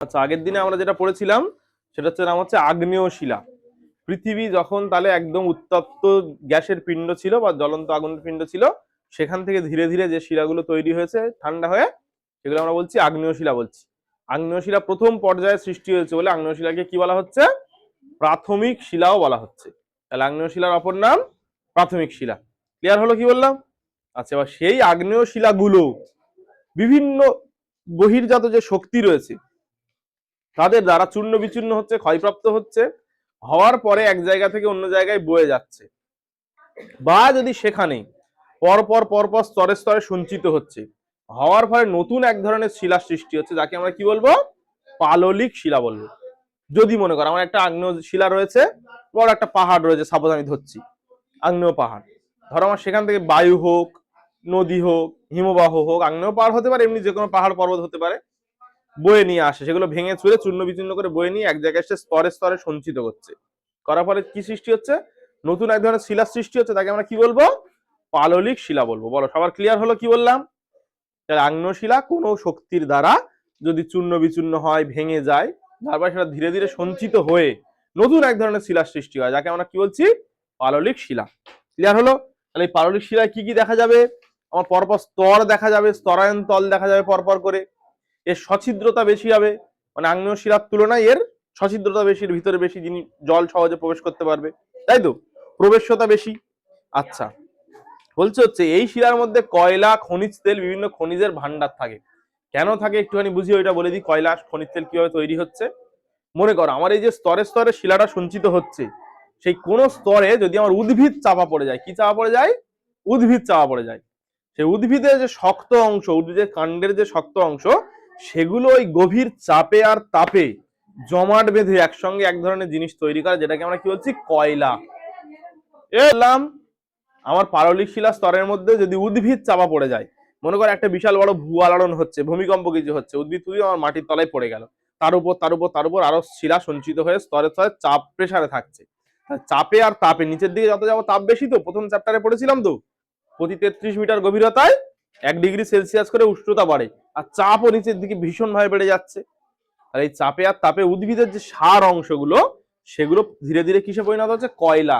আচ্ছা, আগের দিনে আমরা যেটা পড়েছিলাম সেটা হচ্ছে নাম হচ্ছে আগ্নেয় শিলা। পৃথিবী যখন তাহলে একদম উত্তপ্ত গ্যাসের পিণ্ড ছিল বা জ্বলন্ত আগুনের পিণ্ড ছিল, সেখান থেকে ধীরে ধীরে যে শিলাগুলো তৈরি হয়েছে ঠান্ডা হয়ে, সেগুলো আমরা বলছি আগ্নেয় শিলা বলছি। আগ্নেয় শিলা প্রথম পর্যায়ে সৃষ্টি হয়েছে বলে আগ্নেয় শিলাকে কি বলা হচ্ছে? প্রাথমিক শিলাও বলা হচ্ছে। তাহলে আগ্নেয় শিলার অপর নাম প্রাথমিক শিলা। ক্লিয়ার হলো কি বললাম? আচ্ছা, এবার সেই আগ্নেয় শিলাগুলো বিভিন্ন বহির্জাত যে শক্তি রয়েছে তাদের দ্বারা চূর্ণ বিচূর্ণ হচ্ছে, ক্ষয়প্রাপ্ত হচ্ছে, হওয়ার পরে এক জায়গা থেকে অন্য জায়গায় বয়ে যাচ্ছে, বা যদি সেখানে পরপর পরপর স্তরে স্তরে সঞ্চিত হচ্ছে, হওয়ার ফলে নতুন এক ধরনের শিলা সৃষ্টি হচ্ছে, যাকে আমরা কি বলবো? পাললিক শিলা বলবো। যদি মনে করো আমার একটা আগ্নেয় শিলা রয়েছে, বড় একটা পাহাড় রয়েছে, সাপোজ আমি ধরছি আগ্নেয় পাহাড়, ধরো আমার সেখান থেকে বায়ু হোক, নদী হোক, হিমবাহ হোক, আগ্নেয় পাহাড় হতে পারে, এমনি যে কোনো পাহাড় পর্বত হতে পারে, বয়ে নিয়ে আসে, সেগুলো ভেঙে চুরে চূর্ণ বিচূর্ণ করে বয়ে নিয়ে এক জায়গায় এসে স্তরে স্তরে সঞ্চিত করছে, করার পরে কি সৃষ্টি হচ্ছে? নতুন এক ধরনের শিলা সৃষ্টি হচ্ছে, তাকে আমরা কি বলবো? পাললিক শিলা বলবো। বলো, সবার ক্লিয়ার হলো কি বললাম? তাহলে আগ্নেয় শিলা কোনো শক্তির দ্বারা যদি চূর্ণ বিচূর্ণ হয়, ভেঙে যায়, তারপর সেটা ধীরে ধীরে সঞ্চিত হয়ে নতুন এক ধরনের শিলার সৃষ্টি হয়, যাকে আমরা কি বলছি? পাললিক শিলা। ক্লিয়ার হলো? তাহলে এই পাললিক শিলায় কি কি দেখা যাবে? আমার পরপর স্তর দেখা যাবে, স্তরায়ন তল দেখা যাবে পরপর করে। এর সছিদ্রতা বেশি হবে, মানে আগ্নেয় শিলার তুলনায় এর সছিদ্রতা বেশি, ভিতরে বেশি জিনিস জল সহজে প্রবেশ করতে পারবে, তাই তো? প্রবেশ্যতা বেশি। আচ্ছা, বলছে হচ্ছে এই শিলার মধ্যে কয়লা, খনিজ তেল, বিভিন্ন খনিজের ভান্ডার থাকে। কেন থাকে একটুখানি বুঝিয়ে ওইটা বলে দিই। কয়লা, খনিজ তেল কিভাবে তৈরি হচ্ছে? মনে করো আমার এই যে স্তরে স্তরে শিলাটা সঞ্চিত হচ্ছে, সেই কোন স্তরে যদি আমার উদ্ভিদ চাপা পড়ে যায়, কি চাপা পড়ে যায়? উদ্ভিদ চাপা পড়ে যায়, সেই উদ্ভিদের যে শক্ত অংশ, উদ্ভিদের কাণ্ডের যে শক্ত অংশ, সেগুলো ওই গভীর চাপে আর তাপে জমাট বেঁধে একসঙ্গে এক ধরনের জিনিস তৈরি করে, যেটাকে আমরা কি বলছি? কয়লা। এলাম আমার পাললিক শিলা স্তরের মধ্যে যদি উদ্ভিদ চাপা পড়ে যায়, মনে করো একটা বিশাল বড় ভূয়ালোড়ন হচ্ছে, ভূমিকম্প কিছু হচ্ছে, উদ্ভিদ আমার মাটির তলায় পড়ে গেল, তার উপর আরো শিলা সঞ্চিত হয়ে স্তরে স্তরে চাপ প্রেসারে থাকছে। চাপে আর তাপে নিচের দিকে যত যাবো তাপ বেশি, তো প্রথম চ্যাপ্টারে পড়েছিলাম তো, প্রতি 33 মিটার গভীরতায় 1 ডিগ্রি সেলসিয়াস করে উষ্ণতা বাড়ে, আর চাপও নিচের দিকে ভীষণ ভাবে বেড়ে যাচ্ছে। আর এই চাপে আর তাপে উদ্ভিদের যে সার অংশগুলো, সেগুলো ধীরে ধীরে কিসে পরিণত হচ্ছে? কয়লা।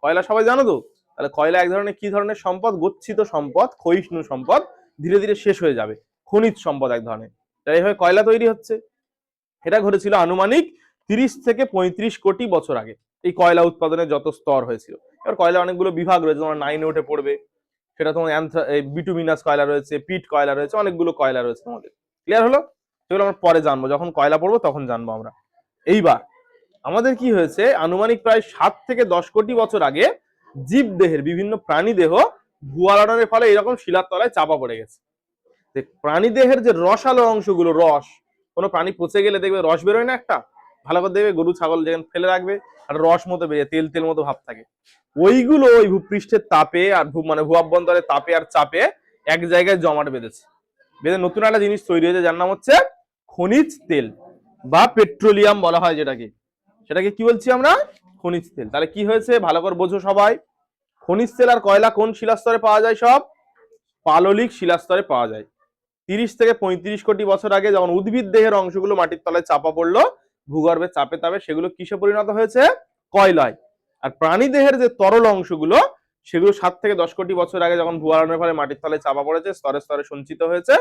কয়লা সবাই জানো তো? তাহলে কয়লা এক ধরনের কি ধরনের সম্পদ? গচ্ছিত সম্পদ, ক্ষয়িষ্ণু সম্পদ, ধীরে ধীরে শেষ হয়ে যাবে, খনিজ সম্পদ এক ধরনের। তাই এইভাবে কয়লা তৈরি হচ্ছে। এটা ঘটেছিল আনুমানিক 30 থেকে 35 কোটি বছর আগে, এই কয়লা উৎপাদনের যত স্তর হয়েছিল। এবার কয়লা অনেকগুলো বিভাগ রয়েছে, তোমার 9-এ উঠে পড়বে, সেটা তোমার বিটুমিনাস কয়লা রয়েছে, পিট কয়লা রয়েছে, অনেকগুলো কয়লা রয়েছে তোমাদের। ক্লিয়ার হলো? সেগুলো আমরা পরে জানবো, যখন কয়লা পড়বো তখন জানবো আমরা। এইবার আমাদের কি হয়েছে, আনুমানিক প্রায় 7 থেকে 10 কোটি বছর আগে জীব দেহের বিভিন্ন প্রাণী দেহ ভূয়ালোড়নের ফলে এরকম শিলার তলায় চাপা পড়ে গেছে। প্রাণী দেহের যে রসালো অংশগুলো, রস, কোনো প্রাণী পচে গেলে দেখবে রস বেরোয় না একটা, ভালো করে দেখবে গরু ছাগল যেখানে ফেলে রাখবে আর রস মতো বেরিয়ে তেল তেল মতো ভাব থাকে, ওইগুলো ওই ভূপৃষ্ঠের তাপে আর ভূ অভ্যন্তরের তাপে আর চাপে এক জায়গায় জমাট বেঁধেছে, বেঁধে নতুন একটা জিনিস তৈরি হয়েছে, যার নাম হচ্ছে খনিজ তেল বা পেট্রোলিয়াম বলা হয় যেটাকে। সেটাকে কি বলছি আমরা? খনিজ তেল। তাহলে কি হয়েছে ভালো করে বোঝো সবাই। খনিজ তেল আর কয়লা কোন শিলাস্তরে পাওয়া যায়? সব পাললিক শিলাস্তরে পাওয়া যায়। 30 থেকে 35 কোটি বছর আগে যখন উদ্ভিদ দেহের অংশগুলো মাটির তলায় চাপা পড়লো ভূগর্ভের চাপে তাপে, সেগুলো কিসে পরিণত হয়েছে? কয়লায়। আর প্রাণী দেহের যে তরল অংশগুলো, সেগুলো 7 থেকে 10 কোটি বছর আগে যখন ভূয়ারণের ফলে মাটির তলায় চাপা পড়েছে, স্তরে স্তরে সঞ্চিত হয়েছে,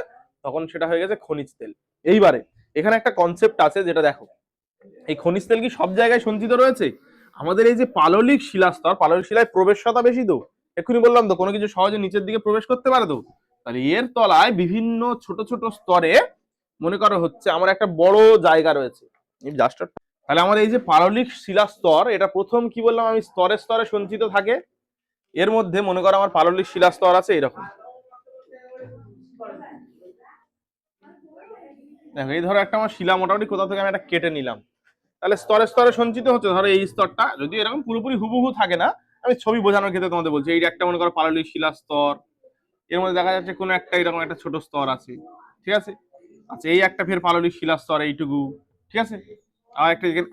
তখন সেটা হয়ে গেছে খনিজ তেল। এইবারে এখানে একটা কনসেপ্ট আছে, যেটা দেখো, এই খনিজ তেল কি সব জায়গায় সঞ্চিত রয়েছে? আমাদের এই যে পাললিক শিলাস্তর, পাললিক শিলায় প্রবেশতা বেশি তো, এক্ষুনি বললাম তো, কোনো কিছু সহজে নিচের দিকে প্রবেশ করতে পারে তো। তাহলে এর তলায় বিভিন্ন ছোট ছোট স্তরে, মনে করো হচ্ছে আমার একটা বড় জায়গা রয়েছে, তাহলে আমার এই যে পাললিক শিলাস্তর, এটা প্রথম কি বললাম আমি? স্তরে স্তরে সঞ্চিত থাকে। এর মধ্যে মনে করো আমার পাললিক শিলাস্তর আছে এরকম, দেখো এই ধরো একটা আমার শিলা মোটামুটি কোথাও থেকে আমি একটা কেটে নিলাম, তাহলে স্তরে স্তরে সঞ্চিত হচ্ছে। ধরো এই স্তরটা যদি এরকম পুরোপুরি হুবহু থাকে না, আমি ছবি বোঝানোর ক্ষেত্রে তোমাদের বলছি, এই একটা মনে করো পাললিক শিলা স্তর, এর মধ্যে দেখা যাচ্ছে কোনো একটা এরকম একটা ছোট স্তর আছে, ঠিক আছে? আচ্ছা, এই একটা ফের পাললিক শিলা স্তর এইটুকু, ঠিক আছে?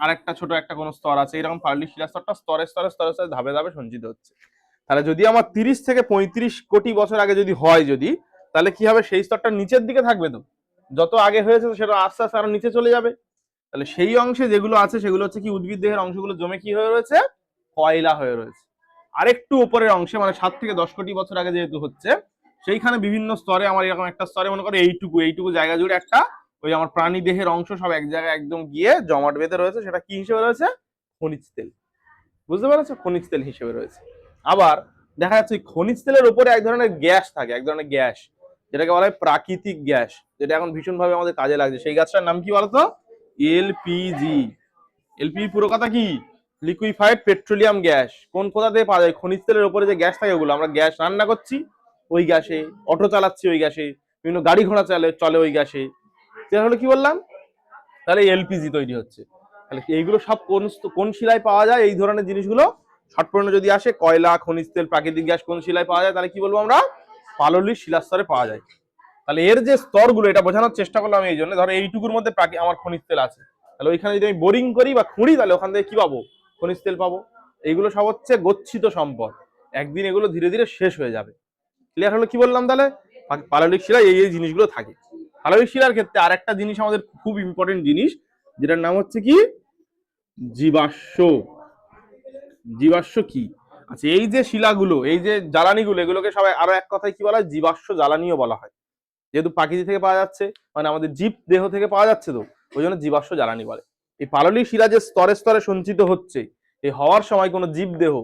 আরেকটা ছোট একটা কোনো স্তর আছে, এরকম পাললিক শিলা স্তরটা স্তরে স্তরে স্তরে স্তরে ধাপে ধাপে সঞ্চিত হচ্ছে। তাহলে যদি আমার 30 থেকে 35 কোটি বছর আগে যদি হয়, যদি, তাহলে কি হবে? সেই স্তরটা নিচের দিকে থাকবে তো, যত আগে হয়েছে সেটা আস্তে আস্তে আরো নিচে চলে যাবে। তাহলে সেই অংশে যেগুলো আছে সেগুলো হচ্ছে কি উদ্ভিদ দেহের অংশগুলো জমে কি হয়ে রয়েছে, কয়লা হয়ে রয়েছে। আরেকটু উপরের অংশে মানে 7 থেকে 10 কোটি বছর আগে যেহেতু হচ্ছে, সেইখানে বিভিন্ন স্তরে আমার এরকম একটা স্তরে মনে করো এইটুকু জায়গা জুড়ে একটা ওই আমার প্রাণী দেহের অংশ সব এক জায়গায় একদম গিয়ে জমাট বেঁধে রয়েছে, সেটা কি হিসেবে রয়েছে, খনিজ তেল। বুঝতে পারছো, খনিজ তেল হিসেবে রয়েছে। আবার দেখা যাচ্ছে খনিজ তেলের উপরে এক ধরনের গ্যাস থাকে, এক ধরনের গ্যাস যেটাকে বলা হয় প্রাকৃতিক গ্যাস, যেটা এখন ভীষণ ভাবে আমাদের কাজে লাগছে। সেই গ্যাসটার নাম কি বলতো, এলপিজি। এলপিজি পুরো কথা কি, লিকুইফাইড পেট্রোলিয়াম গ্যাস। কোন কোথা থেকে পাওয়া যায়, খনিজ তেলের উপরে যে গ্যাস থাকে ওগুলো, আমরা গ্যাস রান্না করছি ওই গ্যাসে, অটো চালাচ্ছি ওই গ্যাসে, বিভিন্ন গাড়ি ঘোড়া চলে ওই গ্যাসে। তাহলে কি বললাম, তাহলে এলপিজি তৈরি হচ্ছে। তাহলে এইগুলো সব কোন শিলায় পাওয়া যায়, এই ধরনের জিনিসগুলো শর্ট প্রশ্ন যদি আসে, কয়লা, খনিজ তেল, প্রাকৃতিক গ্যাস কোন শিলায় পাওয়া যায়, তাহলে কি বলবো আমরা, পাললিক শিলাস্তরে পাওয়া যায়। তাহলে এর যে স্তরগুলো, এটা বোঝানোর চেষ্টা করলাম এই জন্য, ধরো এইটুকুর মধ্যে আমার খনিজ তেল আছে, তাহলে ওইখানে যদি আমি বোরিং করি বা খুঁড়ি, তাহলে ওখান থেকে কি পাবো, খনিজ তেল পাবো। এইগুলো সব হচ্ছে গচ্ছিত সম্পদ, একদিন এগুলো ধীরে ধীরে শেষ হয়ে যাবে। ক্লিয়ার হলো কি বললাম, তাহলে পাললিক শিলায় এই জিনিসগুলো থাকে। পাললিক শিলার ক্ষেত্রে আর একটা জিনিস আমাদের খুব ইম্পর্টেন্ট জিনিস, যেটার নাম হচ্ছে কি, জীবাশ্ম। জীবাশ্ম কি, আচ্ছা এই যে শিলাগুলো, এই যে জ্বালানিগুলো, এগুলোকে সবাই আরো এক কথায় কি বলা হয়, জীবাশ্ম জ্বালানিও বলা হয়। যেহেতু প্রাকৃতি থেকে পাওয়া যাচ্ছে, মানে আমাদের জীব দেহ থেকে পাওয়া যাচ্ছে, তো ওই জন্য জীবাশ্ম জ্বালানি বলে। এই পাললিক শিলা যে স্তরে স্তরে সঞ্চিত হচ্ছে, এই হওয়ার সময় কোনো জীব দেহ,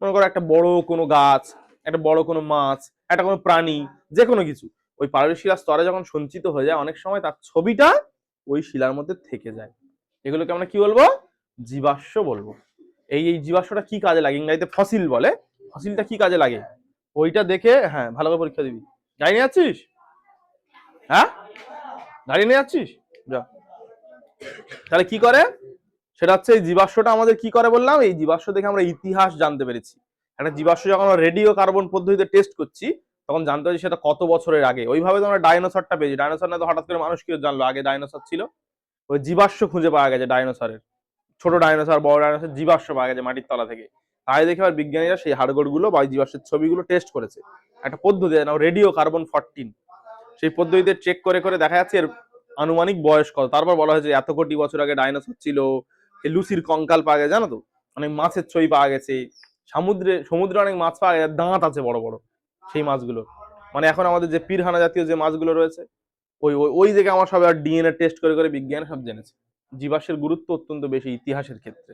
মনে করো একটা বড় কোনো গাছ, একটা বড় কোনো মাছ, একটা কোনো প্রাণী, যে কোনো কিছু, ওই পাললিক শিলার স্তরে যখন সঞ্চিত হয়ে যায়, অনেক সময় তার ছবিটা ওই শিলার মধ্যে থেকে যায়। এগুলোকে আমরা কি বলবো, জীবাশ্ম বলবো। এই জীবাশ্মটা কি কাজে লাগে, ইংরেজিতে ফসিল বলে। ফসিলটা কি কাজে লাগে, ওইটা দেখে, হ্যাঁ ভালো করে পরীক্ষা দিবি। গাড়ি নিয়ে যাচ্ছিস, হ্যাঁ গাড়ি নিয়ে যাচ্ছিস, যা। তাহলে কি করে, সেটা হচ্ছে এই জীবাশ্মটা আমাদের কি করে বললাম, এই জীবাশ্ম দেখে আমরা ইতিহাস জানতে পেরেছি। একটা জীবাশ্ম যখন আমরা রেডিও কার্বন পদ্ধতিতে টেস্ট করছি, তখন জানতে পারছি সেটা কত বছরের আগে। ওইভাবে তো আমরা ডাইনোসরটা পেয়েছি, ডাইনোসর না তো হঠাৎ করে মানুষ কি জানলো আগে ডাইনোসর ছিল, ওই জীবাশ্ম খুঁজে পাওয়া গেছে ডাইনোসরের, ছোট ডাইনোসর বড় ডাইনোসর জীবাশ্ম পাওয়া গেছে মাটির তলা থেকে। তাই দেখে আর বিজ্ঞানীরা সেই হাড়গোড় গুলো বা জীবাশ্মের ছবিগুলো টেস্ট করেছে একটা পদ্ধতি, রেডিও কার্বন 14। সেই পদ্ধতিতে চেক করে করে দেখা যাচ্ছে এর আনুমানিক বয়স কত। তারপর বলা হয়েছে এত কোটি বছর আগে ডাইনোসর ছিল। লুসির কঙ্কাল পাওয়া গেছে, জানো তো, অনেক মাছের ছবি পাওয়া গেছে, সমুদ্রে অনেক মাছ পাওয়া গেছে, দাঁত আছে বড় বড় সেই মাছগুলো। মানে এখন আমাদের যে পিরহানা জাতীয় যে মাছগুলো রয়েছে, ওই ওই দিকে আমার সব ডিএনএ টেস্ট করে করে বিজ্ঞান সব জেনেছে। জীবাশ্মের গুরুত্ব অত্যন্ত বেশি ইতিহাসের ক্ষেত্রে।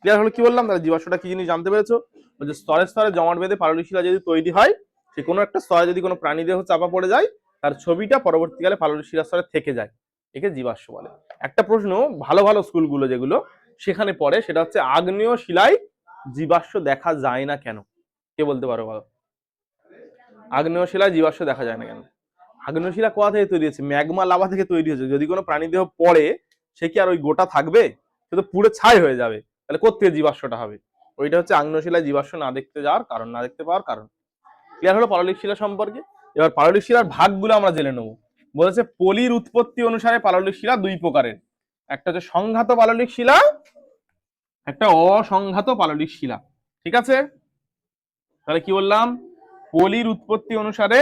ক্লিয়ার হলো কি বললাম, তাহলে জীবাশ্মটা কি জিনিস জানতে পেরেছো, যে স্তরে স্তরে জমাট বেঁধে পাললিক শিলা যদি তৈরি হয়, সে কোনো একটা স্তরে যদি কোনো প্রাণী দেহ চাপা পড়ে যায়, তার ছবিটা পরবর্তীকালে পাললিক শিলা স্তরে থেকে যায়, একে জীবাশ্ম বলে। একটা প্রশ্ন ভালো ভালো স্কুলগুলো যেগুলো সেখানে পড়ে, সেটা হচ্ছে আগ্নেয় শিলায় জীবাশ্ম দেখা যায় না কেন, কে বলতে পারো বলো, আগ্নেয় শিলায় জীবাশ্ম দেখা যায় না কেন? আগ্নেয় শিলা কোথা থেকে তৈরি হয়েছে, ম্যাগমা লাভা থেকে তৈরি হয়েছে। যদি কোনো প্রাণী দেহ পড়ে, সে কি আর ওই গোটা থাকবে, সে তো পুরো ছাই হয়ে যাবে। তাহলে কোত্থেকে জীবাশ্মটা হবে, ওইটা হচ্ছে আগ্নেয় শিলায় জীবাশ্ম না দেখতে যাওয়ার কারণ, না দেখতে পাওয়ার কারণ। ক্লিয়ার হলো পাললিক শিলা সম্পর্কে। এবার পাললিক শিলার ভাগগুলো আমরা জেনে নেবো। বলেছে পলির উৎপত্তি অনুসারে পাললিক শিলা দুই প্রকারের, একটা হচ্ছে সংঘাত পাললিক শিলা, একটা অসংঘাত পাললিক শিলা। ঠিক আছে, তাহলে কি বললাম, পলির উৎপত্তি অনুসারে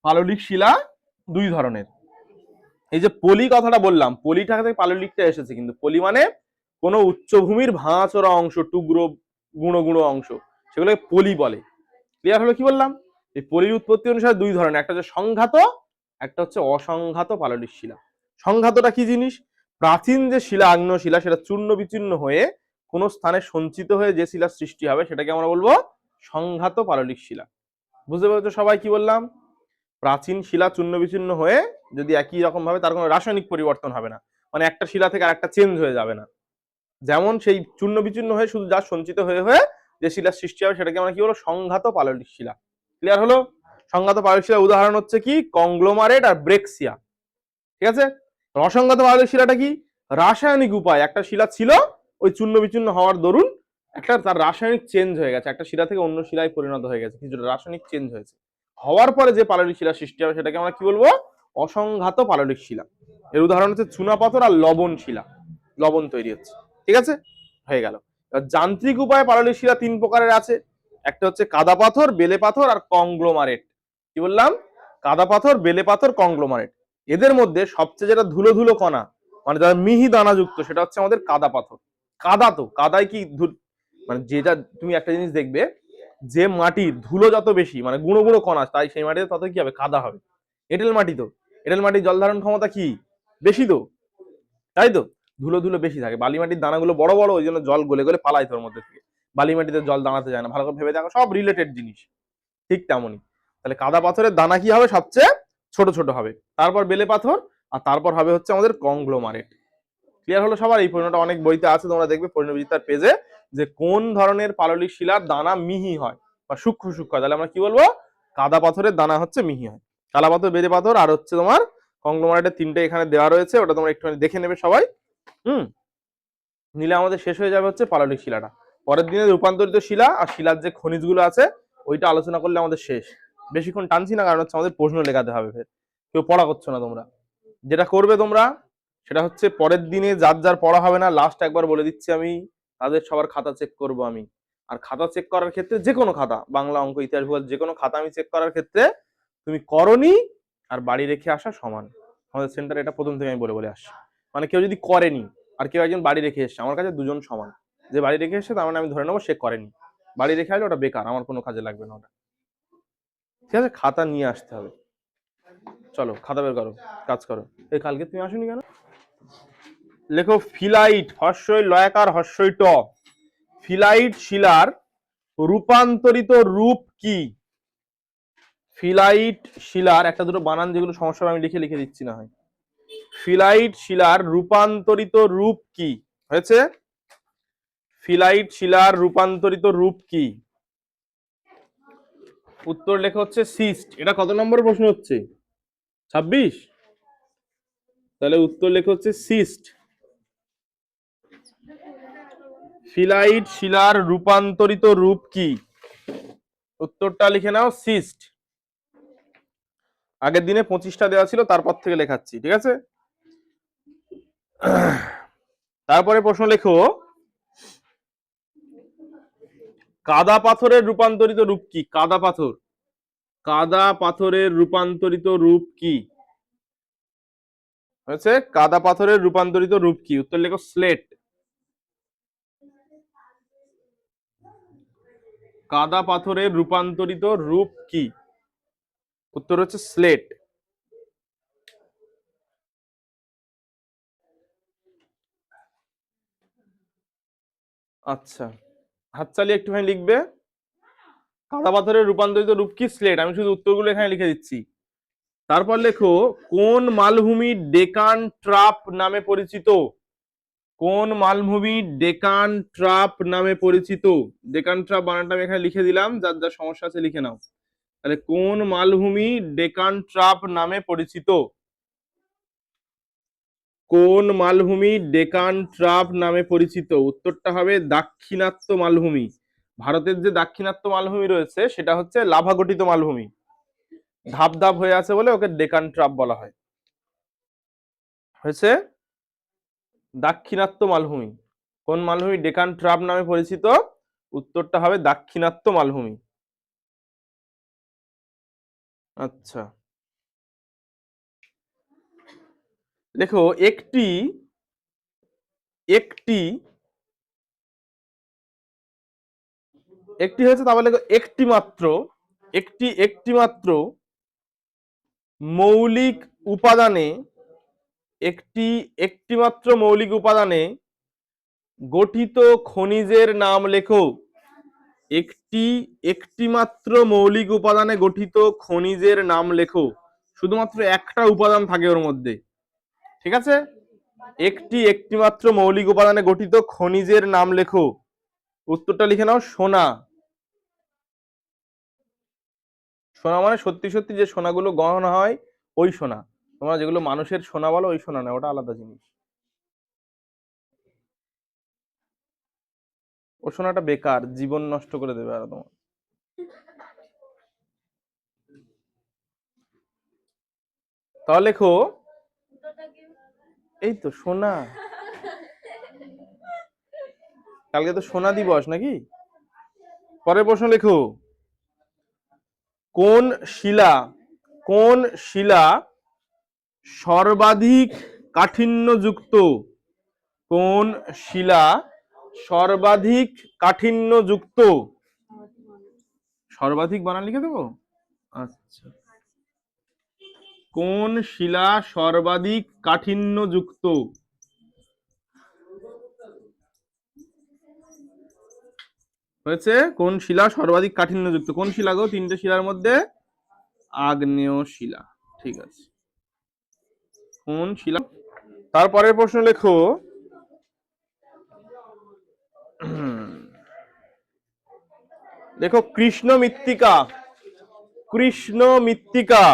পাললিক শিলা দুই ধরনের। এই যে পলি কথাটা বললাম, পলিটা থেকে পাললিকটা এসেছে, কিন্তু পলি মানে কোনো উচ্চভূমির ভাঙাচোরা অংশ, টুকরো গুঁড়ো গুঁড়ো অংশ, সেগুলোকে পলি বলে। ক্লিয়ার হলো কি বললাম, এই পলির উৎপত্তি অনুসারে দুই ধরনের, একটা হচ্ছে সংঘাত, একটা হচ্ছে অসংঘাত পাললিক শিলা। সংঘাতটা কি জিনিস, প্রাচীন যে শিলা আগ্নেয় শিলা, সেটা চূর্ণ বিচূর্ণ হয়ে কোন স্থানে সঞ্চিত হয়ে যে শিলার সৃষ্টি হবে, সেটাকে আমরা বলবো সংঘাত পাললিক শিলা। বুঝতে পেরেছো সবাই কি বললাম, প্রাচীন শিলা চূর্ণ বিচূর্ণ হয়ে যদি একই রকম ভাবে, তার কোনো রাসায়নিক পরিবর্তন হবে না, মানে একটা শিলা থেকে আরেকটা চেঞ্জ হয়ে যাবে না, যেমন সেই চূর্ণ বিচূর্ণ হয়ে শুধু যা সঞ্চিত হয়ে হয়ে যে শিলার সৃষ্টি হবে, সেটাকে আমরা কি বলবো, সংঘাত পাললিক শিলা। ক্লিয়ার হলো, সংঘাত পাললিক শিলার উদাহরণ হচ্ছে কি, কংগ্লোমারেট আর ব্রেক্সিয়া। ঠিক আছে, অসংঘাত পাললিক শিলাটা কি, রাসায়নিক উপায় একটা শিলা ছিল, ওই চূর্ণ বিচূর্ণ হওয়ার দরুন একটা তার রাসায়নিক চেঞ্জ হয়ে গেছে, একটা শিলা থেকে অন্য শিলায় পরিণত হয়ে গেছে, কিছুটা রাসায়নিক চেঞ্জ হয়েছে, হওয়ার পরে যে পাললিক শিলা সৃষ্টি হবে সেটাকে আমরা কি বলবো, অসংঘাত পাললিক শিলা। এর উদাহরণ হচ্ছে চুনা পাথর আর লবণ শিলা, লবণ তৈরি হচ্ছে। ঠিক আছে, হয়ে গেল। যান্ত্রিক উপায়ে পাললিক শিলা তিন প্রকারের আছে, একটা হচ্ছে কাদা পাথর, বেলে পাথর আর কংগ্লোমারেট। কি বললাম, কাদা পাথর, বেলে পাথর, কংগ্লোমারেট। এদের মধ্যে সবচেয়ে যেটা ধুলো ধুলো কণা, মানে যারা মিহি দানাযুক্ত, সেটা হচ্ছে আমাদের কাদা পাথর। কাদা তো কাদায় কি মানে যেটা তুমি একটা জিনিস দেখবে, যে মাটির ধুলো যত বেশি, মানে গুঁড়ো গুঁড়ো কণা, তাই সেই মাটিতে তত কি হবে, কাদা হবে। এঁটেল মাটি তো, এঁটেল মাটির জল ধারণ ক্ষমতা কি বেশি তো, তাই তো, ধুলো ধুলো বেশি থাকে। বালি মাটির দানাগুলো বড় বড়, ওই জন্য জল গলে গলে পালায় তোর মধ্যে থেকে। বালি মাটিতে জল দাঁড়াতে যায় না, ভালো করে ভেবে দেখো, সব রিলেটেড জিনিস। ঠিক তেমনই তাহলে কাদা পাথরের দানা কি হবে, সবচেয়ে ছোট ছোট হবে, তারপর বেলে পাথর, আর তারপর হবে হচ্ছে আমাদের কংগ্লোমারেট। ক্লিয়ার হলো সবার? এই প্রশ্নটা অনেক বইতে আছে, তোমরা দেখবে প্রশ্নবিচিত্রার পেজে, যে কোন ধরনের পাললিক শিলার দানা মিহি হয় বা সূক্ষ্ম সূক্ষ্ম হয়, তাহলে আমরা কি বলবো, কাদা পাথরের দানা হচ্ছে মিহি হয়। কালা পাথর, বেলে পাথর, আর হচ্ছে তোমার কংগ্লোমারেটের তিনটে এখানে দেওয়া রয়েছে, ওটা তোমরা একটুখানি দেখে নেবে সবাই। নিলে আমাদের শেষ হয়ে যাবে হচ্ছে পাললিক শিলাটা। পরের দিনে রূপান্তরিত শিলা আর শিলার যে খনিজগুলো আছে ওইটা আলোচনা করলে আমাদের শেষ। বেশিক্ষণ টানছি না, কারণ হচ্ছে আমাদের প্রশ্ন লেখাতে হবে, ফের কেউ পড়া করছো না তোমরা। যেটা করবে তোমরা সেটা হচ্ছে পরের দিনে যার যার পড়া হবে না, লাস্ট একবার বলে দিচ্ছি আমি, তাদের সবার খাতা চেক করব আমি। আর খাতা চেক করার ক্ষেত্রে যে কোনো খাতা, বাংলা, অঙ্ক, ইতিহাস, ভূগোল, যে কোনো খাতা আমি চেক করার ক্ষেত্রে তুমি করনি আর বাড়ি রেখে আসা সমান। আমাদের সেন্টারে এটা প্রথম থেকে আমি বলে বলে আসছি। মানে কেউ যদি করেনি আর কেউ একজন বাড়ি রেখে এসছে, আমার কাছে দুজন সমান। যে বাড়ি রেখে এসছে তার মানে আমি ধরে নেবো সে করেনি, বাড়ি রেখে আসলে ওটা বেকার, আমার কোনো কাজে লাগবে না ওটা। ঠিক আছে, খাতা নিয়ে আসতে হবে। চলো খাতা বের করো, কাজ করো। এই কালকে তুমি আসোনি কেন? লেখো ফিলাইট, হর্ষই লয়াকার, হর্ষই ট। ফিলাইট শিলার রূপান্তরিত রূপ কি? ফিলাইট শিলার, একটা দুটো বানান যেগুলো সমস্যা আমি লিখে লিখে দিচ্ছি না হয়। ফিলাইট শিলার রূপান্তরিত রূপ কি? হয়েছে? ফিলাইট শিলার রূপান্তরিত রূপ কি? উত্তর লেখা হচ্ছে সিস্ট। এটা কত নম্বর প্রশ্ন হচ্ছে? 26। তাহলে উত্তর লেখা হচ্ছে সিস্ট। ফিলাইট শিলার রূপান্তরিত রূপ কি? উত্তরটা লিখে নাও, সিস্ট। আগের দিনে 25টা দেওয়া ছিল, তারপর থেকে লেখাচ্ছি, ঠিক আছে? তারপরে প্রশ্ন লেখো, কাদা পাথরের রূপান্তরিত রূপ কি? কাদা পাথর, কাদা পাথরের রূপান্তরিত রূপ কি? হয়েছে, কাদা পাথরের রূপান্তরিত রূপ কি? উত্তর লেখো স্লেট। কাদা পাথরের রূপান্তরিত রূপ কি? উত্তর হচ্ছে স্লেট। আচ্ছা, হাত চালিয়ে একটুখানি লিখবে, কাদা পাথরের রূপান্তরিত রূপ কি? স্লেট। আমি শুধু উত্তরগুলো এখানে লিখে দিচ্ছি। তারপর লেখো, কোন মালভূমি ডেকান ট্রাপ নামে পরিচিত? কোন মালভূমি ডেকান ট্রাপ নামে পরিচিত? ডেকান ট্রাপ বানানটা আমি এখানে লিখে দিলাম, যার যার সমস্যা আছে লিখে নাও। তাহলে কোন মালভূমি ডেকান ট্রাপ নামে পরিচিত? কোন মালভূমি ডেকান ট্রাপ নামে পরিচিত? উত্তরটা হবে দাক্ষিণাত্য মালভূমি। ভারতের যে দাক্ষিণাত্য মালভূমি রয়েছে সেটা হচ্ছে লাভা গঠিত মালভূমি, ধাপ ধাপ হয়ে আছে বলে ওকে ডেকান ট্রাপ বলা হয়। হয়েছে, দাক্ষিণাত্য মালভূমি। কোন মালভূমি ডেকান ট্রাপ নামে পরিচিত? উত্তরটা হবে দাক্ষিণাত্য মালভূমি। আচ্ছা, দেখো, একটি একটি একটি হয়েছে, তারপর লেখো একটি মাত্র, একটি মাত্র মৌলিক উপাদানে, একটি মাত্র মৌলিক উপাদানে গঠিত খনিজের নাম লেখো। একটি মাত্র মৌলিক উপাদানে গঠিত খনিজের নাম লেখো। শুধুমাত্র একটা উপাদান থাকে ওর মধ্যে, ঠিক আছে? একটি মাত্র মৌলিক উপাদানে গঠিত খনিজের নাম লেখো। উত্তরটা লিখে নাও, সোনা। সোনা মানে সত্যি সত্যি যে সোনাগুলো গহনা হয় ওই সোনা। তোমরা যেগুলো মানুষের সোনা বলো ওই সোনা না, ওটা আলাদা জিনিস। ও সোনাটা বেকার, জীবন নষ্ট করে দেবে আর তোমার। তাহলে লেখো, এই তো সোনা, কালকে তো সোনা দিবস নাকি? পরের প্রশ্ন লেখো, কোন শিলা কোন শিলা সর্বাধিক কাঠিন্যযুক্ত কোন শিলা? সর্বাধিক কাঠিন্যযুক্ত, সর্বাধিক বানান লিখে দেবো। আচ্ছা, কোন শিলা সর্বাধিক কাঠিন্যযুক্ত? হয়েছে, কোন শিলা সর্বাধিক কাঠিন্যযুক্ত? কোন শিলা গো? তিনটে শিলার মধ্যে আগ্নেয় শিলা। ঠিক আছে, কোন শিলা? তারপরের প্রশ্ন লেখো, দেখো কৃষ্ণ মৃত্তিকা, কৃষ্ণ মৃত্তিকা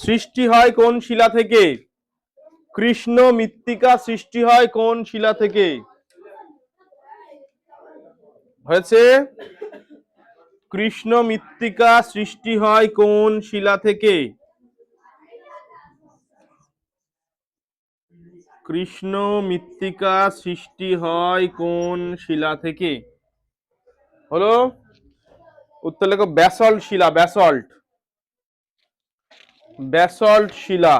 সৃষ্টি হয় কোন শিলা থেকে? কৃষ্ণ মৃত্তিকা সৃষ্টি হয় কোন শিলা থেকে? হয়েছে, কৃষ্ণ মৃত্তিকা সৃষ্টি হয় কোন শিলা থেকে? কৃষ্ণ মৃত্তিকা সৃষ্টি হয় কোন শিলা থেকে? হলো উত্তর লেখো ব্যাসল্ট শিলা, ব্যাসল্ট, ব্যাসল্ট শিলা।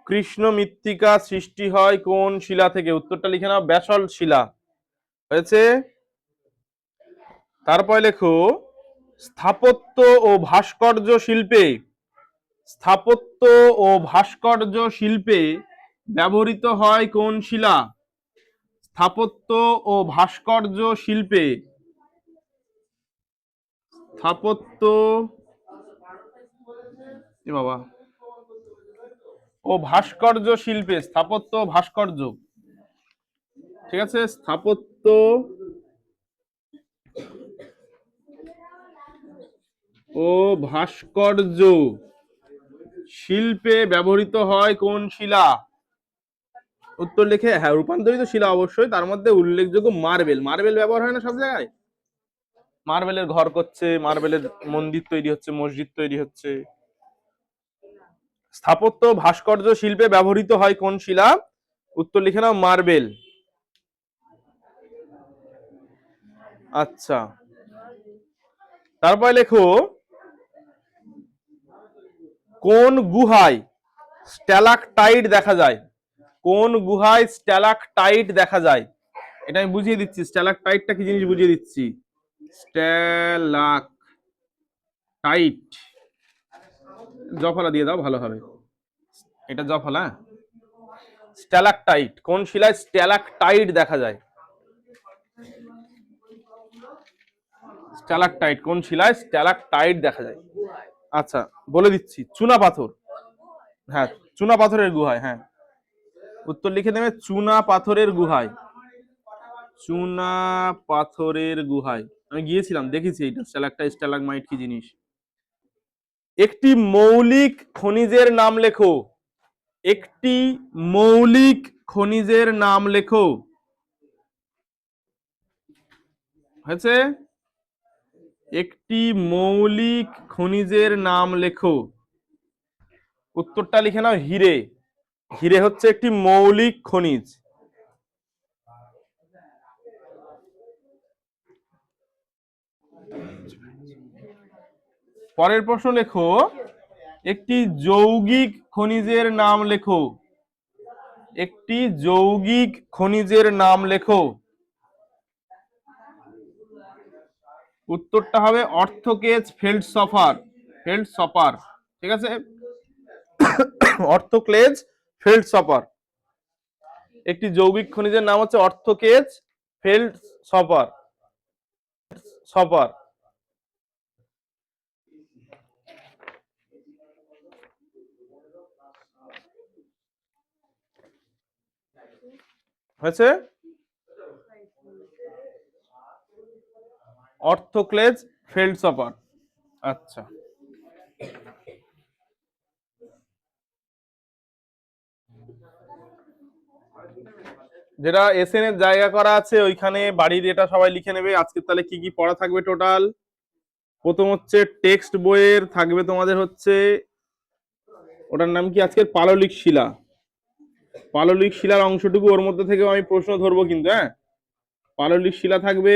কৃষ্ণ মৃত্তিকা সৃষ্টি হয় কোন শিলা থেকে? উত্তরটা লিখে নাও, ব্যাসল্ট শিলা। হয়েছে। তারপরে লেখো স্থাপত্য ও ভাস্কর্য শিল্পে, স্থাপত্য ও ভাস্কর্য শিল্পে ব্যবহৃত হয় কোন শিলা? স্থাপত্য ও ভাস্কর্য শিল্পে, স্থাপত্য বাবা ও ভাস্কর্য শিল্পে, স্থাপত্য ভাস্কর্য, ঠিক আছে, স্থাপত্য ও ভাস্কর্য শিল্পে ব্যবহৃত হয় কোন শিলা? উত্তর লিখে, হ্যাঁ রূপান্তরিত শিলা অবশ্যই, তার মধ্যে উল্লেখযোগ্য মার্বেল। মার্বেল ব্যবহার হয় না সব জায়গায়? মার্বেলের ঘর করছে, মার্বেলের মন্দির তৈরি হচ্ছে, মসজিদ তৈরি হচ্ছে। স্থাপত্য ভাস্কর্য শিল্পে ব্যবহৃত হয় কোন শিলা? উত্তর লিখে নাও, মার্বেল। আচ্ছা, তারপরে লেখো কোন গুহায় স্ট্যালাকটাইট দেখা যায়? কোন গুহায় স্ট্যালাকটাইট দেখা যায়? এটা আমি বুঝিয়ে দিচ্ছি, স্ট্যালাকটাইটটা কি জিনিস বুঝিয়ে দিচ্ছি। স্ট্যালাকটাইট, জফলা দিয়ে দাও ভালো হবে, এটা জফলা। স্ট্যালাকটাইট কোন শিলায় স্ট্যালাকটাইট দেখা যায়? স্ট্যালাকটাইট কোন শিলায় স্ট্যালাকটাইট দেখা যায়? আচ্ছা বলে দিচ্ছি, চুনা পাথর। হ্যাঁ, চুনা পাথরের গুহায়, হ্যাঁ উত্তর লিখে দেবে, চুনা পাথরের গুহায়, চুনা পাথরের গুহায়। আমি গিয়েছিলাম, দেখেছি এটা স্ট্যালাকটাইট স্ট্যালাগমাইট কি জিনিস। একটি মৌলিক খনিজের নাম লেখো, একটি মৌলিক খনিজের নাম লেখো। হয়েছে, একটি মৌলিক খনিজের নাম লেখো। উত্তরটা লিখে নাও, হিরে। হিরে হচ্ছে একটি মৌলিক খনিজ। পরের প্রশ্ন লেখো, একটি যৌগিক খনিজের নাম লেখো, একটি যৌগিক খনিজের নাম লেখো। উত্তরটা হবে অর্থোকেজ ফেল্ডসফার, ফেল্ডসফার, ঠিক আছে, অর্থোক্লেজ ফেল্ডসফার। একটি যৌগিক খনিজের নাম হচ্ছে অর্থোকেজ ফেল্ডসফার, সফার। হয়েছে, অর্থোক্লেজ ফেল্ডসফার। আচ্ছা, যেটা এসএন এর জায়গা করা আছে ওইখানে বাড়ির এটা সবাই লিখে নেবে। আজকে তাহলে কি কি পড়া থাকবে টোটাল? প্রথম হচ্ছে টেক্সট বইয়ের থাকবে তোমাদের হচ্ছে, ওটার নাম কি আজকের, পাললিক শিলা। পাললিক শিলার অংশটুকু ওর মধ্যে থেকে আমি প্রশ্ন ধরবো কিন্তু, হ্যাঁ পাললিক শিলা থাকবে।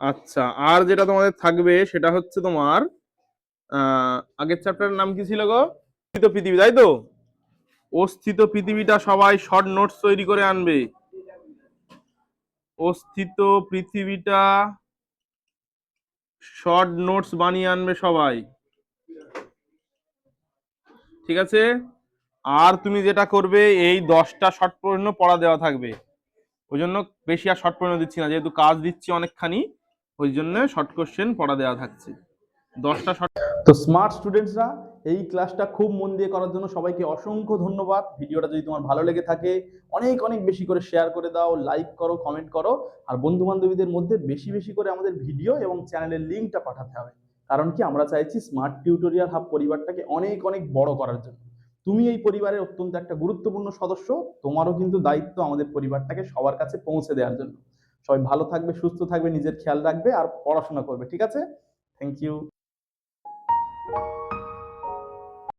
আচ্ছা, আর যেটা তোমাদের থাকবে সেটা হচ্ছে তোমার আগের চ্যাপ্টারের নাম কি ছিল গো? পৃথিবী, তাই তো? অস্থিত পৃথিবীটা সবাই শর্ট নোটস তৈরি করে আনবে। অস্থিত পৃথিবীটা শর্ট নোটস বানিয়ে আনবে সবাই, ঠিক আছে? আর তুমি যেটা করবে, এই 10টা শর্ট প্রশ্ন পড়া দেওয়া থাকবে, ওই জন্য বেশি আর শর্ট প্রশ্ন দিচ্ছি না, যেহেতু কাজ দিচ্ছি অনেকখানি, ওই জন্য শর্ট কোশ্চেন পড়া দেওয়া থাকছে 10টা শর্ট। তো স্মার্ট স্টুডেন্টসরা, এই ক্লাসটা খুব মন দিয়ে করার জন্য সবাইকে অসংখ্য ধন্যবাদ। ভিডিওটা যদি তোমার ভালো লেগে থাকে অনেক অনেক বেশি করে শেয়ার করে দাও, লাইক করো, কমেন্ট করো, আর বন্ধু বান্ধবীদের মধ্যে বেশি বেশি করে আমাদের ভিডিও এবং চ্যানেলের লিঙ্কটা পাঠাতে হবে। কারণ কি, আমরা চাইছি স্মার্ট টিউটোরিয়াল হাব পরিবারটাকে অনেক অনেক বড় করার জন্য। তুমি এই পরিবারের অত্যন্ত একটা গুরুত্বপূর্ণ সদস্য, তোমারও কিন্তু দায়িত্ব আমাদের পরিবারটাকে সবার কাছে পৌঁছে দেওয়ার জন্য। সবাই ভালো থাকবে, সুস্থ থাকবে, নিজের খেয়াল রাখবে আর পড়াশোনা করবে, ঠিক আছে? Thank you.